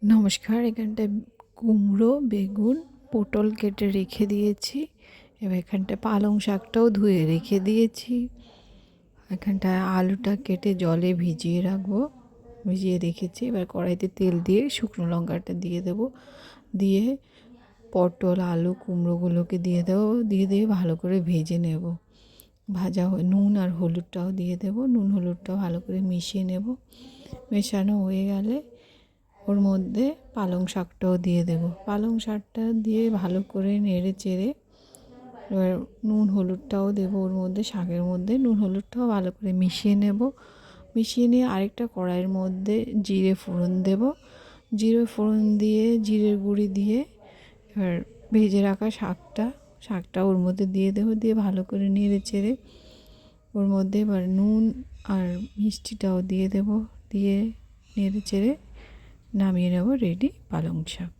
নমস্কার। এখানটায় কুমড়ো, বেগুন, পটল কেটে রেখে দিয়েছি। এবার এখানটায় পালং শাকটাও ধুয়ে রেখে দিয়েছি। এখানটায় আলুটা কেটে জলে ভিজিয়ে রাখবো, ভিজিয়ে রেখেছি। এবার কড়াইতে তেল দিয়ে শুকনো লঙ্কাটা দিয়ে দেবো, দিয়ে পটল, আলু, কুমড়োগুলোকে দিয়ে দেবো, দিয়ে ভালো করে ভেজে নেব। ভাজা নুন আর হলুদটাও দিয়ে দেবো, নুন হলুদটাও ভালো করে মিশিয়ে নেব। মেশানো হয়ে গেলে ওর মধ্যে পালং শাকটাও দিয়ে দেব। পালং শাকটা দিয়ে ভালো করে নেড়ে চেড়ে এবার নুন হলুদটাও দেবো ওর মধ্যে, শাকের মধ্যে নুন হলুদটাও ভালো করে মিশিয়ে নেব। মিশিয়ে নিয়ে আরেকটা কড়াইয়ের মধ্যে জিরে ফোড়ন দেব। জিরে ফোড়ন দিয়ে জিরের গুঁড়ি দিয়ে এবার ভেজে রাখা শাকটা ওর মধ্যে দিয়ে দেবো, দিয়ে ভালো করে নেড়ে চেড়ে ওর মধ্যে এবার নুন আর মিষ্টিটাও দিয়ে দেব, দিয়ে নেড়ে চেড়ে নামিয়ে নেব। রেডি পালং শাক।